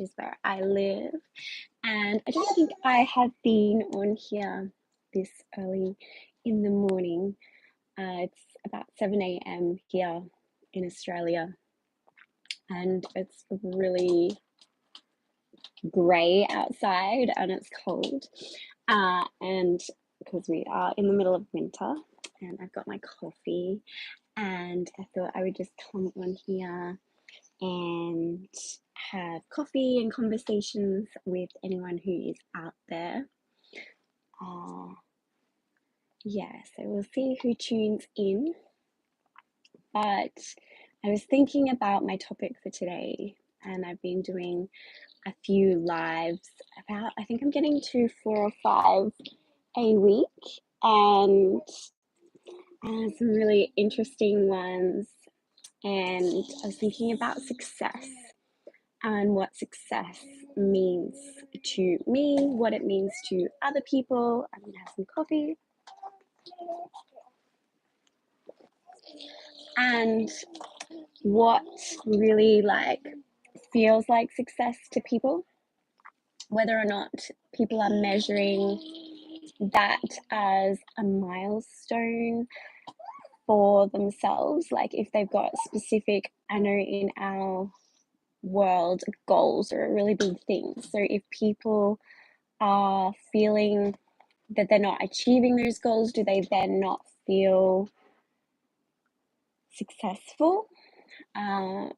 is where I live. And I don't think I have been on here this early in the morning. It's about 7 a.m. here in Australia, and it's really grey outside and it's cold. And because we are in the middle of winter, and I've got my coffee, and I thought I would just come on here and have coffee and conversations with anyone who is out there. Yeah, so we'll see who tunes in. But I was thinking about my topic for today, and I've been doing a few lives about, I think I'm getting to 4 or 5 a week, and some really interesting ones. And I was thinking about success and what success means to me, what it means to other people. I'm gonna have some coffee. And what really feels like success to people, whether or not people are measuring that as a milestone for themselves. Like if they've got specific, I know in our world, goals are a really big thing. So if people are feeling that they're not achieving those goals, do they then not feel successful? And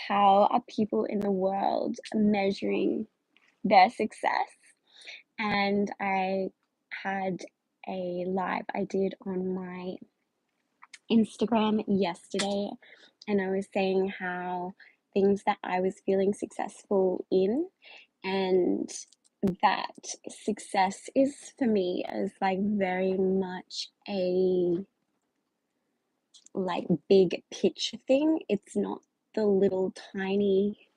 how are people in the world measuring their success? And I had a live I did on my Instagram yesterday, and I was saying how things that I was feeling successful in, and that success is for me as very much a big picture thing. It's not the little tiny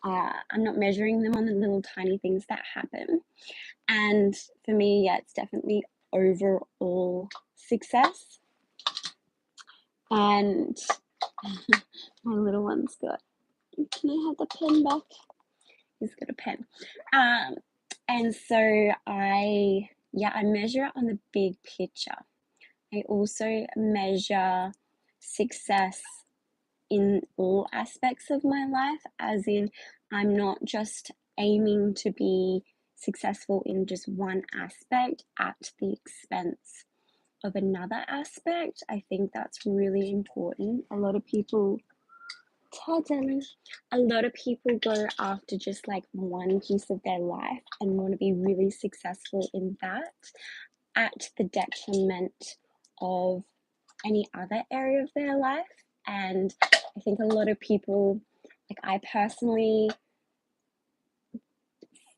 I'm not measuring them on the little tiny things that happen. And for me, yeah, it's definitely overall success. And my little one's got, can I have the pen back? He's got a pen. And so I measure it on the big picture. I also measure success in all aspects of my life, as in I'm not just aiming to be successful in just one aspect at the expense of another aspect. I think that's really important. A lot of people go after just one piece of their life and want to be really successful in that at the detriment of any other area of their life. And I think a lot of people, I personally,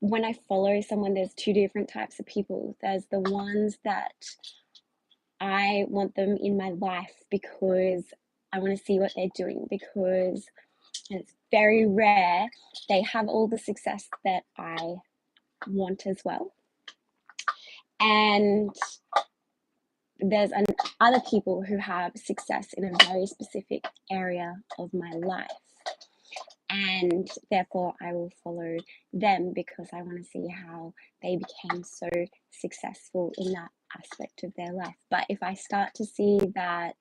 when I follow someone, there's two different types of people. There's the ones that I want them in my life because I want to see what they're doing, because it's very rare they have all the success that I want as well. And there's other people who have success in a very specific area of my life, and therefore I will follow them because I want to see how they became so successful in that aspect of their life. But if I start to see that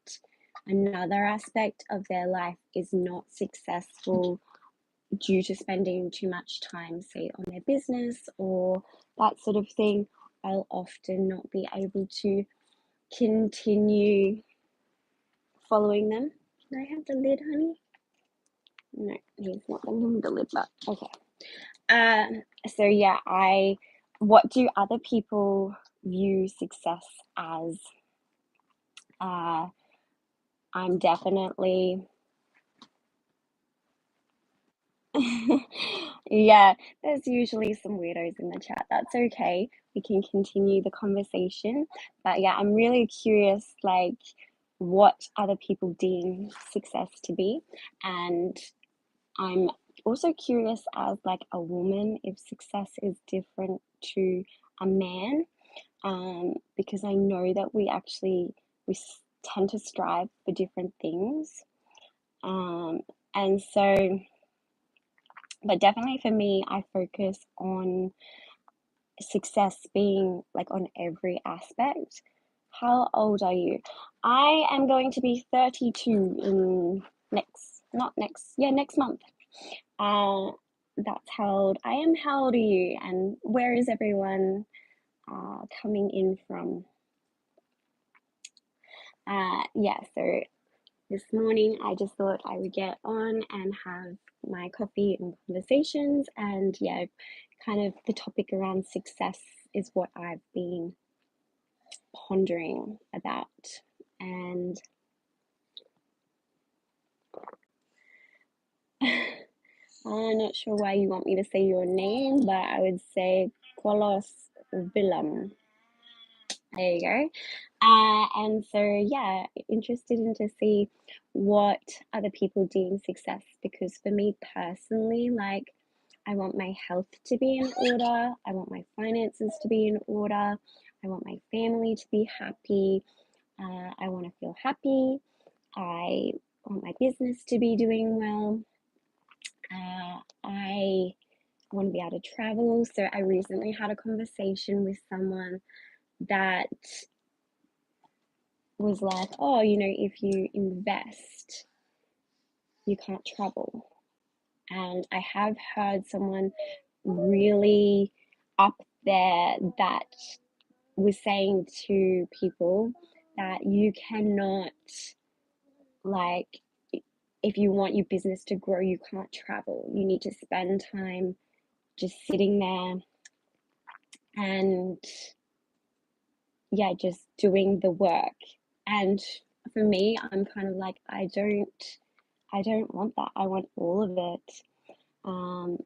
another aspect of their life is not successful due to spending too much time, say, on their business or that sort of thing, I'll often not be able to continue following them. Can I have the lid, honey? No, he's not going the lid, but okay. So yeah, what do other people view success as? I'm definitely yeah, there's usually some weirdos in the chat. That's okay. We can continue the conversation. But yeah, I'm really curious, what other people deem success to be. And I'm also curious as a woman if success is different to a man, because I know that we tend to strive for different things. And so But definitely for me, I focus on success being like on every aspect. How old are you? I am going to be 32 in next month. Uh, that's how old I am. How old are you? And where is everyone coming in from? Yeah, so this morning I just thought I would get on and have my coffee and conversations, and yeah, kind of the topic around success is what I've been pondering about. And I'm not sure why you want me to say your name, but I would say Kolos Villam. There you go. And so, yeah, interested in to see what other people deem success, because for me personally, like, I want my health to be in order, I want my finances to be in order, I want my family to be happy, I want to feel happy, I want my business to be doing well, I want to be able to travel. So, I recently had a conversation with someone that was like, oh, if you invest, you can't travel. And I have heard someone really up there that was saying to people that you cannot, like, if you want your business to grow, you can't travel. You need to spend time just sitting there and, yeah, just doing the work. And for me, I'm kind of like, I don't want that. I want all of it. Um,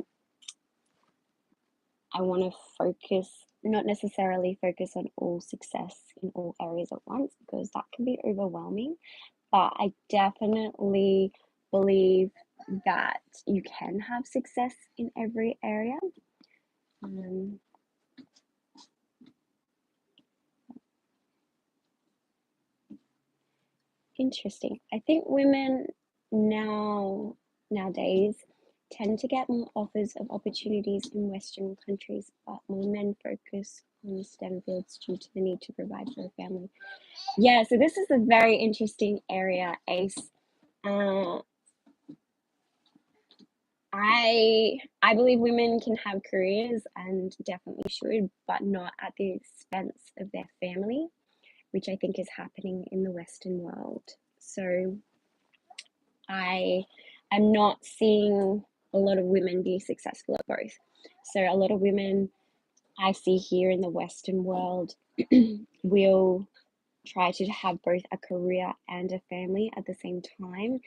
I want to focus, not necessarily focus on all success in all areas at once, because that can be overwhelming. But I definitely believe that you can have success in every area. Um, Interesting. I think women nowadays tend to get more offers of opportunities in Western countries, but more men focus on STEM fields due to the need to provide for a family. Yeah, so this is a very interesting area, Ace. Uh, I believe women can have careers and definitely should, but not at the expense of their family, which I think is happening in the Western world. So I am not seeing a lot of women be successful at both. So a lot of women I see here in the Western world will try to have both a career and a family at the same time.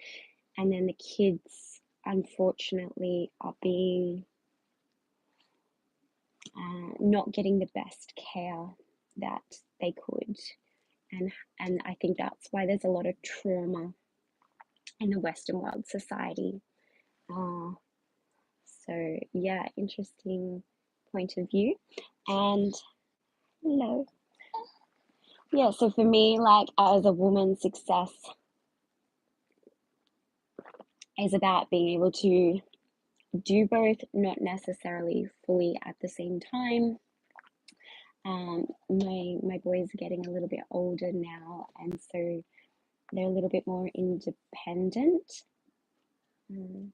And then the kids, unfortunately, are being not getting the best care that they could. And I think that's why there's a lot of trauma in the Western world society. Uh, so, yeah, interesting point of view. And hello. Yeah, so for me, like as a woman, success is about being able to do both, not necessarily fully at the same time. My boys are getting a little bit older now, and so they're a little bit more independent. Um,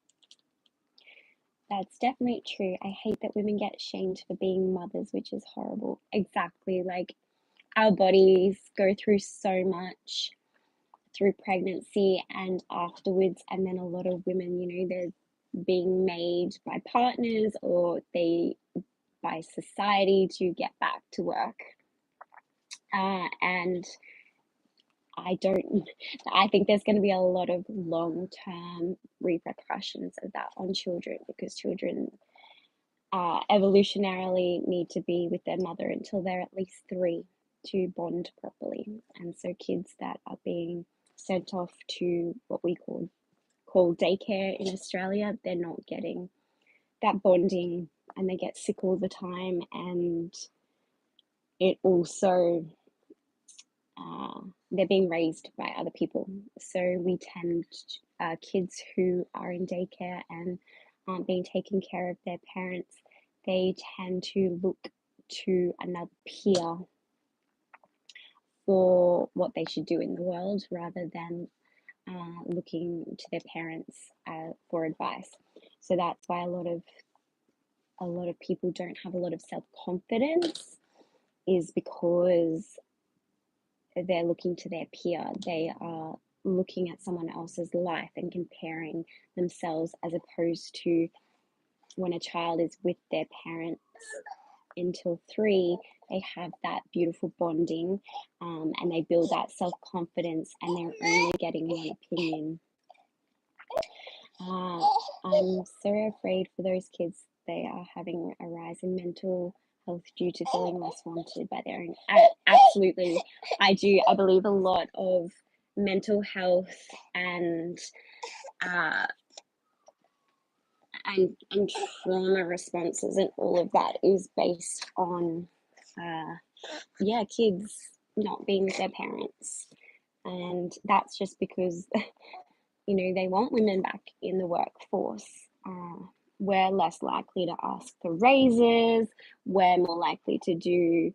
that's definitely true. I hate that women get shamed for being mothers, which is horrible. Exactly. Like our bodies go through so much through pregnancy and afterwards, and then a lot of women, they're being made by partners or they by society to get back to work. And I don't, I think there's going to be a lot of long term repercussions of that on children, because children evolutionarily need to be with their mother until they're at least 3 to bond properly. And so kids that are being sent off to what we call daycare in Australia, they're not getting that bonding, and they get sick all the time. And it also they're being raised by other people. So we tend kids who are in daycare and aren't being taken care of their parents, they tend to look to another peer for what they should do in the world rather than looking to their parents for advice. So that's why a lot of people don't have a lot of self-confidence, is because they're looking to their peer. They are looking at someone else's life and comparing themselves, as opposed to when a child is with their parents until 3, they have that beautiful bonding, and they build that self-confidence, and they're only getting one opinion. I'm so afraid for those kids. They are having a rise in mental health due to feeling less wanted by their own. Absolutely, I do. I believe a lot of mental health and trauma responses and all of that is based on kids not being with their parents. And that's just because they want women back in the workforce. We're less likely to ask for raises, we're more likely to do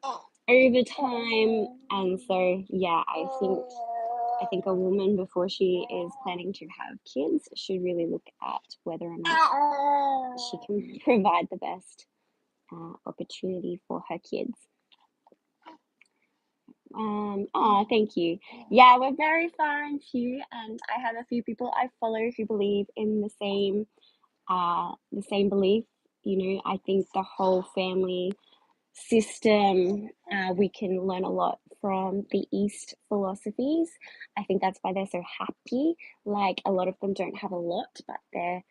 overtime. And so I think a woman, before she is planning to have kids, should really look at whether or not she can provide the best opportunity for her kids. Thank you. Yeah, we're very far and few, and I have a few people I follow who believe in the same belief. I think the whole family system, we can learn a lot from the East philosophies. I think that's why they're so happy. Like, a lot of them don't have a lot, but they're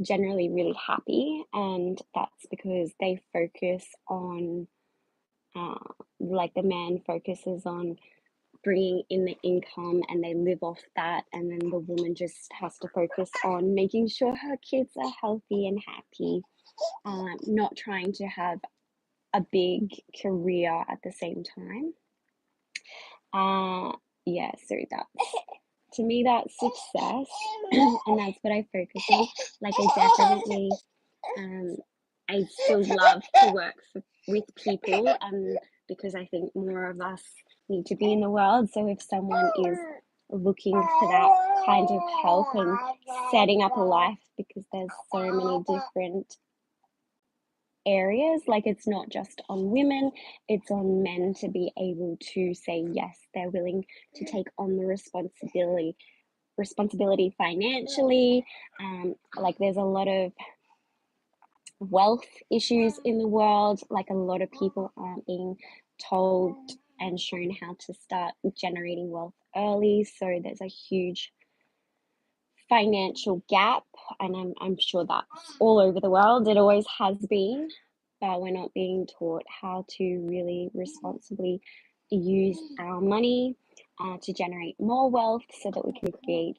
generally really happy, and that's because they focus on like, the man focuses on bringing in the income and they live off that, and then the woman just has to focus on making sure her kids are healthy and happy, not trying to have a big career at the same time. So that's, to me, that's success. And that's what I focus on. Like, I still love to work with people, because I think more of us need to be in the world. So if someone is looking for that kind of help and setting up a life, because there's so many different areas, like, it's not just on women, it's on men to be able to say yes, they're willing to take on the responsibility financially. Like, there's a lot of wealth issues in the world. Like, a lot of people aren't being told and shown how to start generating wealth early, so there's a huge financial gap, and I'm sure that's all over the world. It always has been, but we're not being taught how to really responsibly use our money to generate more wealth, so that we can create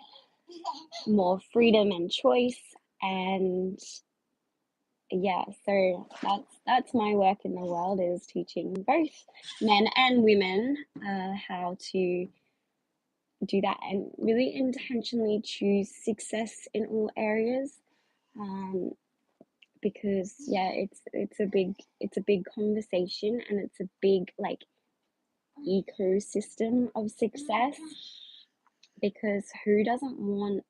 more freedom and choice. And so that's my work in the world, is teaching both men and women how to do that and really intentionally choose success in all areas, because it's a big conversation, and it's a big, like, ecosystem of success, because who doesn't want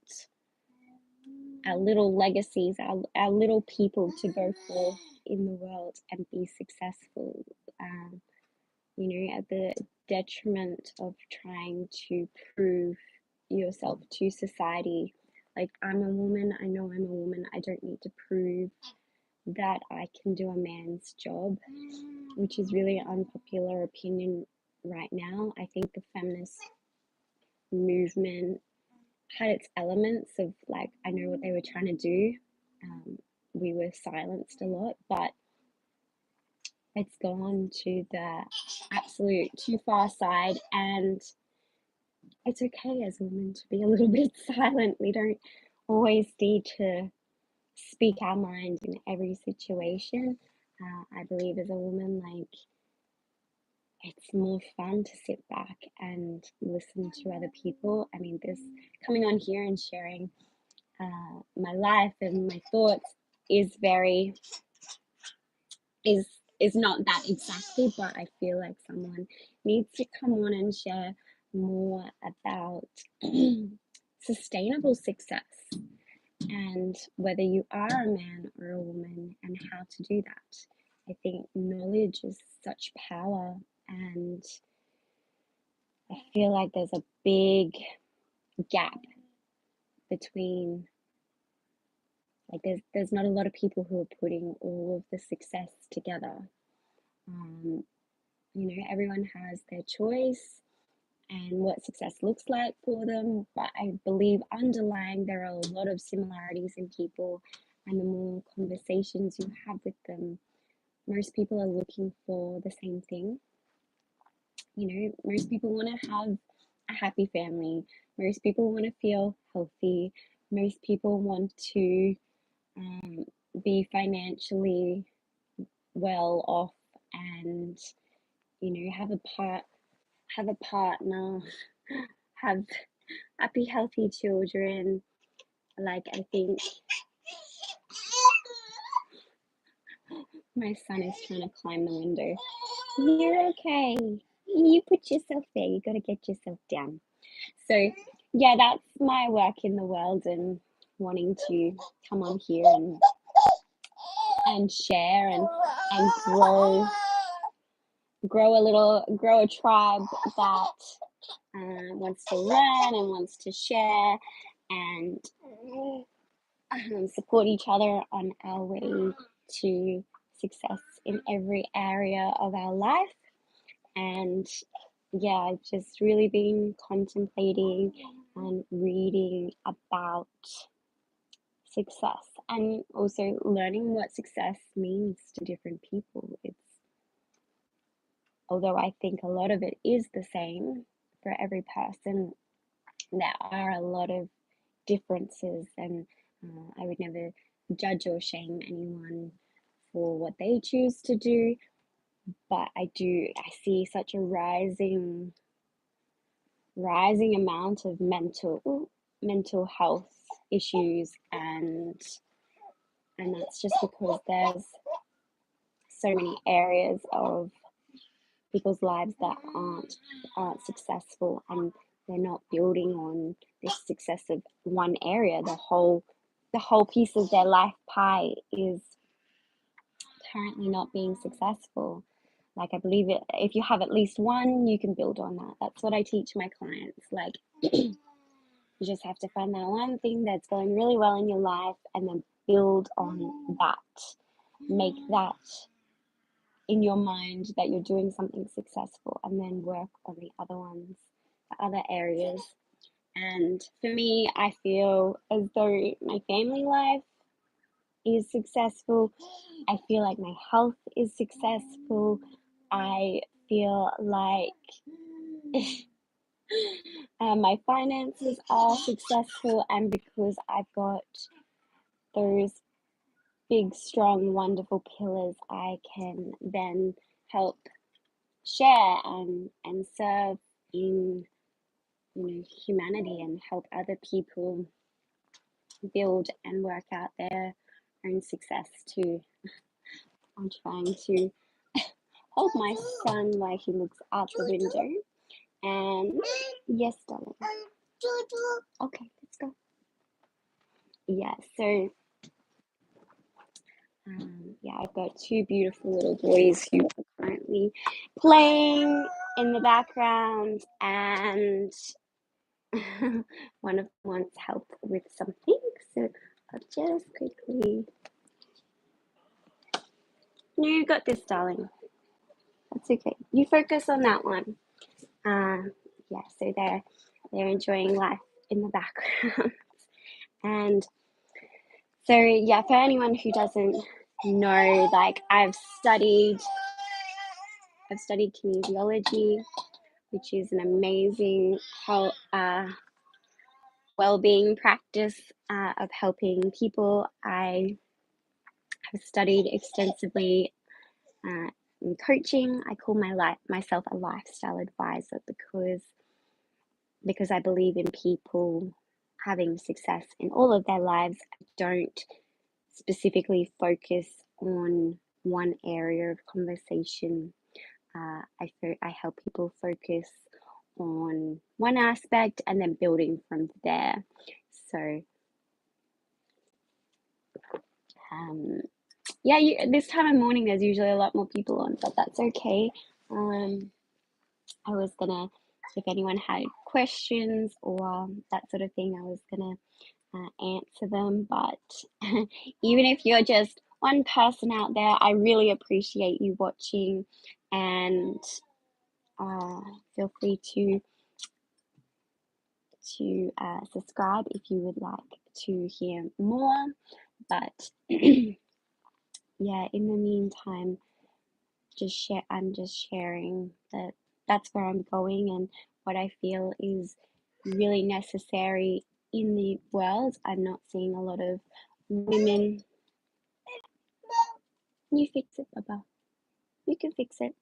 our little legacies, our little people, to go forth in the world and be successful, at the detriment of trying to prove yourself to society. Like, I'm a woman, I know I'm a woman, I don't need to prove that I can do a man's job, which is really an unpopular opinion right now. I think the feminist movement had its elements of, like, I know what they were trying to do. We were silenced a lot, but it's gone to the absolute too far side, and it's okay as women to be a little bit silent. We don't always need to speak our mind in every situation. I believe as a woman, like, it's more fun to sit back and listen to other people. I mean, this coming on here and sharing my life and my thoughts is very is is not that exactly, but I feel like someone needs to come on and share more about sustainable success and whether you are a man or a woman and how to do that. I think knowledge is such power, and I feel like there's a big gap between, like, there's not a lot of people who are putting all of the success together. You know, everyone has their choice and what success looks like for them, but I believe underlying there are a lot of similarities in people, and the more conversations you have with them, most people are looking for the same thing. You know, most people want to have a happy family, most people want to feel healthy, most people want to be financially well off, and you know, have a partner, have happy, healthy children. Like, I think my son is trying to climb the window. You're okay. You put yourself there. You got to get yourself down. So, yeah, that's my work in the world, and wanting to come on here and share and grow a tribe that wants to learn and wants to share and support each other on our way to success in every area of our life. And yeah, I've just really been contemplating and reading about success, and also learning what success means to different people. Although I think a lot of it is the same for every person, there are a lot of differences, and I would never judge or shame anyone for what they choose to do, but I see such a rising amount of mental health issues, and that's just because there's so many areas of people's lives that aren't successful, and they're not building on this success of one area. The whole piece of their life pie is currently not being successful. Like, I believe it, if you have at least one, you can build on that. That's what I teach my clients. Like, you just have to find that one thing that's going really well in your life, and then build on that. Make that in your mind that you're doing something successful, and then work on the other ones, the other areas. And for me, I feel as though my family life is successful. I feel like my health is successful. I feel like my finances are successful, and because I've got those big, strong, wonderful pillars, I can then help share and serve in, you know, humanity, and help other people build and work out their own success too. I'm trying to hold my son while he looks out the window. And yes, darling. Okay, let's go. Yeah, so yeah, I've got two beautiful little boys who are currently playing in the background, and one of them wants help with something, so I'll just quickly. No, you got this, darling. That's okay. You focus on that one. Yeah, so they're enjoying life in the background, and so yeah, for anyone who doesn't know, like, I've studied kinesiology, which is an amazing well-being practice of helping people. I have studied extensively in coaching. I call myself a lifestyle advisor because I believe in people having success in all of their lives. I don't specifically focus on one area of conversation. I help people focus on one aspect and then building from there. So yeah, this time of morning there's usually a lot more people on, but that's okay. I was gonna, if anyone had questions or that sort of thing, I was gonna answer them. But even if you're just one person out there, I really appreciate you watching, and feel free to subscribe if you would like to hear more. But yeah, in the meantime, I'm just sharing that that's where I'm going and what I feel is really necessary in the world. I'm not seeing a lot of women. You fix it, Baba. You can fix it.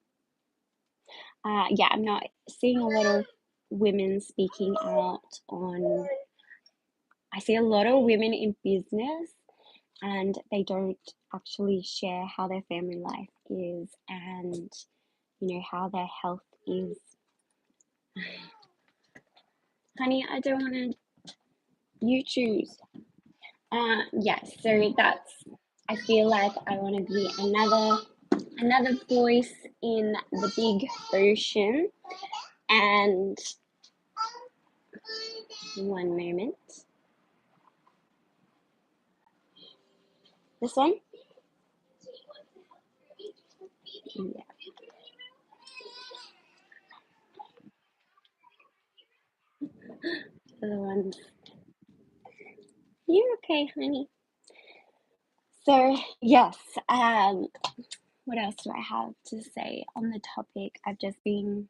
Yeah, I'm not seeing a lot of women speaking out on. I see a lot of women in business and they don't actually share how their family life is and, how their health is. Honey, I don't want to. You choose. Yes, so I feel like I want to be another voice in the big ocean. And one moment. This one? Yeah. The ones. You're okay, honey. So yes, what else do I have to say on the topic? I've just been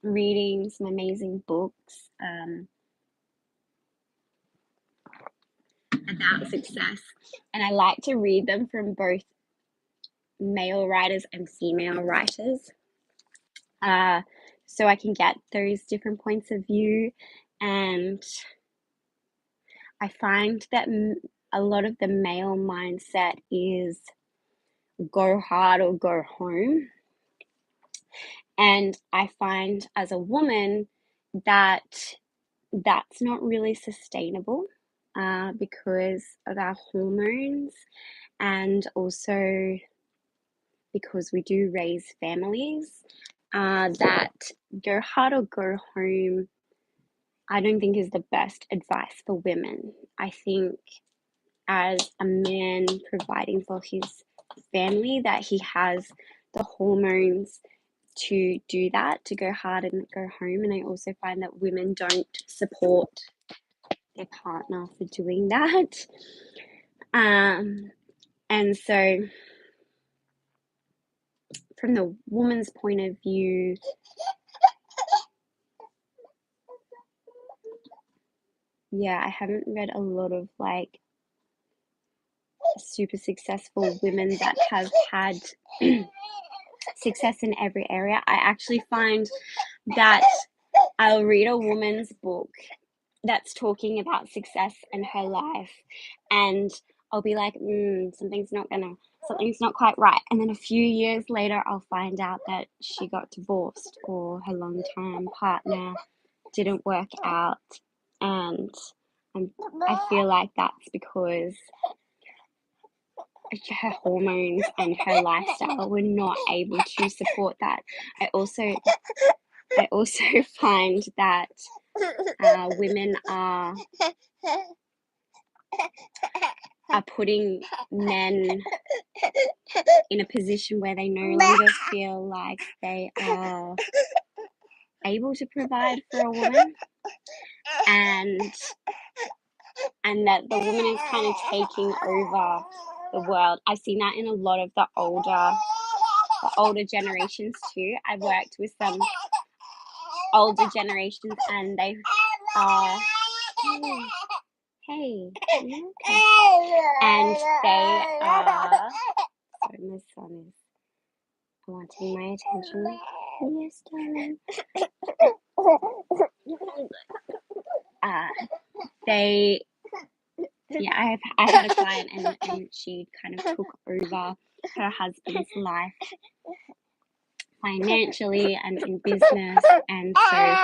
reading some amazing books about success, and I like to read them from both male writers and female writers, so I can get those different points of view. And I find that a lot of the male mindset is go hard or go home. And I find as a woman that that's not really sustainable because of our hormones, and also because we do raise families. That go hard or go home, I don't think is the best advice for women. I think as a man providing for his family, that he has the hormones to do that, to go hard and go home. And I also find that women don't support their partner for doing that. And so from the woman's point of view, yeah, I haven't read a lot of like super successful women that have had success in every area. I actually find that I'll read a woman's book that's talking about success in her life, and I'll be like, something's not quite right. And then a few years later, I'll find out that she got divorced or her long-term partner didn't work out. And I feel like that's because her hormones and her lifestyle were not able to support that. I also find that women are putting men in a position where they no longer feel like they are able to provide for a woman, and that the woman is kind of taking over the world. I've seen that in a lot of the older generations too. I've worked with some older generations, and they are hey, okay. And they are. Sorry, my son is wanting my attention. Yes, darling. They yeah, I had a client and she kind of took over her husband's life financially and in business, and so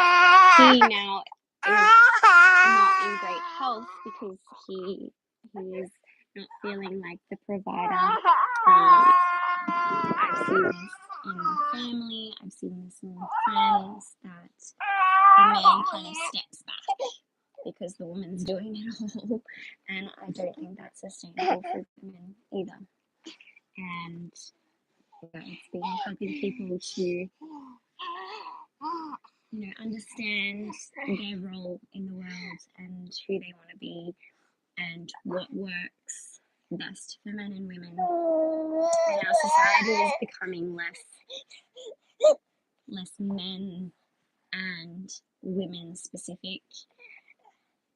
he now is not in great health because he is not feeling like the provider. I've seen this in the family, I've seen this in friends, that the man kind of steps back because the woman's doing it all, and I don't think that's sustainable for women either. And it's been helping people to understand their role in the world and who they want to be and what works best for men and women. And our society is becoming less men and women specific,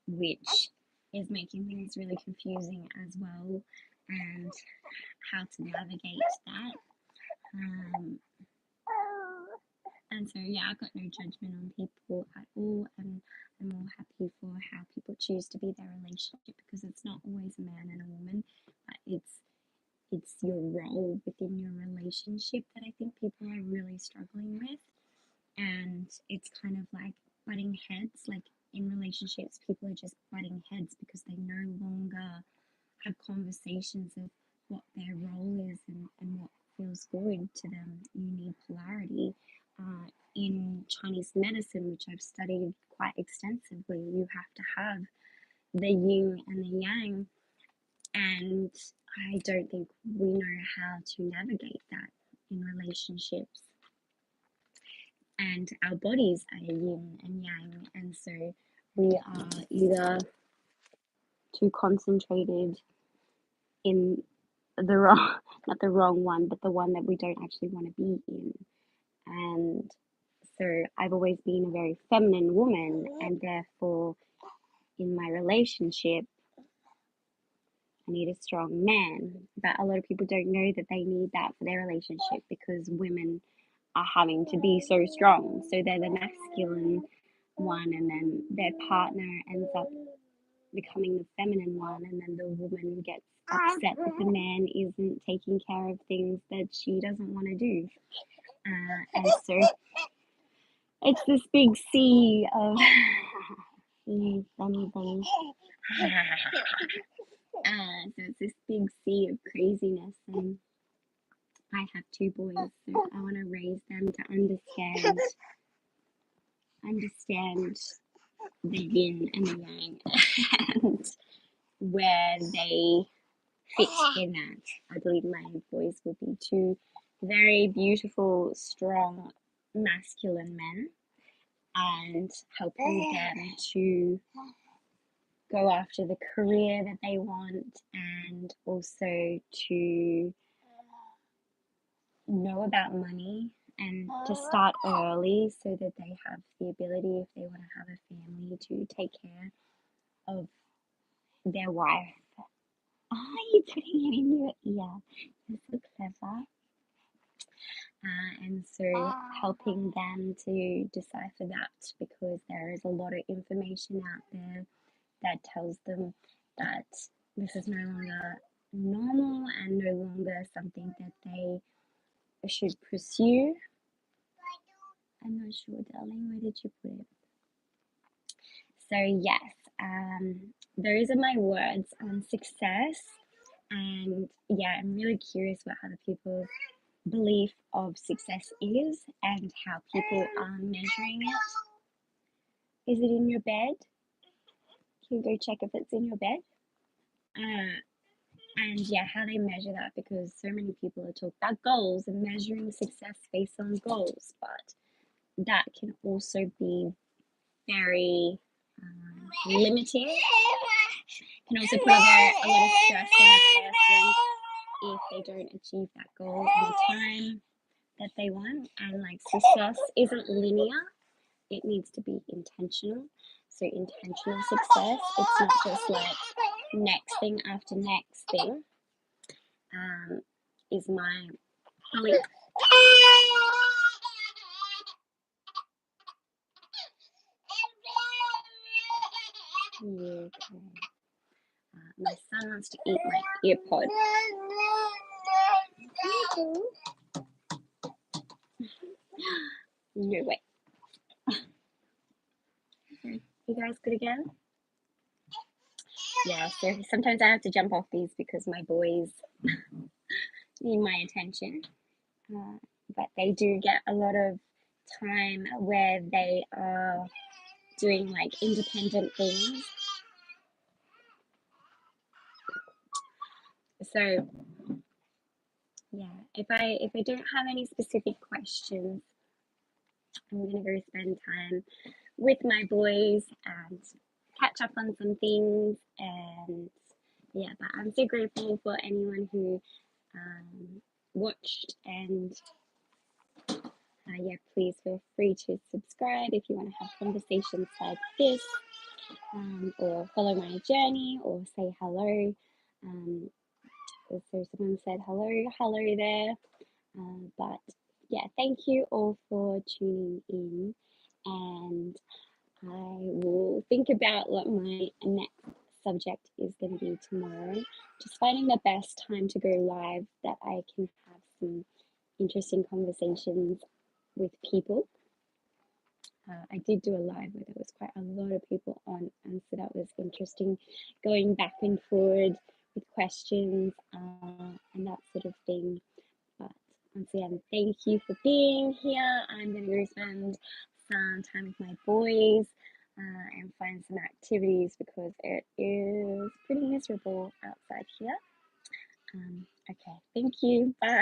which is making things really confusing as well, and how to navigate that. And so, yeah, I've got no judgment on people at all, and I'm all happy for how people choose to be their relationship, because it's not always a man and a woman, but it's your role within your relationship that I think people are really struggling with. And it's kind of like butting heads. Like in relationships, people are just butting heads because they no longer have conversations of what their role is and what feels good to them. You need polarity. In Chinese medicine, which I've studied quite extensively, you have to have the yin and the yang, and I don't think we know how to navigate that in relationships. And our bodies are yin and yang, and so we are either too concentrated in the wrong, not the wrong one, but the one that we don't actually want to be in. And so I've always been a very feminine woman, and therefore in my relationship I need a strong man. But a lot of people don't know that they need that for their relationship, because women are having to be so strong, so they're the masculine one, and then their partner ends up becoming the feminine one, and then the woman gets upset that the man isn't taking care of things that she doesn't want to do. And so it's this big sea of funny things. So it's this big sea of craziness, and I have 2 boys, so I want to raise them to understand the yin and the yang and where they fit in that. I believe my boys will be 2 very beautiful, strong, masculine men, and helping them to go after the career that they want, and also to know about money and to start early so that they have the ability, if they want to have a family, to take care of their wife. Oh, you're putting it in your ear. You're so clever. And so helping them to decipher that, because there is a lot of information out there that tells them that this is no longer normal and no longer something that they should pursue. I'm not sure, darling, where did you put it? So yes, those are my words on success. And yeah, I'm really curious what other people's belief of success is and how people are measuring it. Is it in your bed? Can you go check if it's in your bed? And yeah, how they measure that, because so many people are talking about goals and measuring success based on goals, but that can also be very limiting. Can also put a lot of stress on a person if they don't achieve that goal in the time that they want. And like, success isn't linear, it needs to be intentional. So intentional success, it's not just like next thing after next thing, is my belief. Okay. My son wants to eat my earpod. No way. You guys good again? Yeah, so sometimes I have to jump off these because my boys need my attention. But they do get a lot of time where they are doing like independent things. So yeah, if I don't have any specific questions, I'm gonna go spend time with my boys and catch up on some things. And yeah, but I'm so grateful for anyone who watched. And yeah, please feel free to subscribe if you want to have conversations like this, or follow my journey, or say hello. So someone said hello there. But yeah, thank you all for tuning in, and I will think about what my next subject is going to be tomorrow. Just finding the best time to go live that I can have some interesting conversations with people. I did do a live where there was quite a lot of people on, and so that was interesting, going back and forward with questions and that sort of thing. But once again, thank you for being here. I'm going to go spend some time with my boys and find some activities because it is pretty miserable outside here. Okay, thank you. Bye.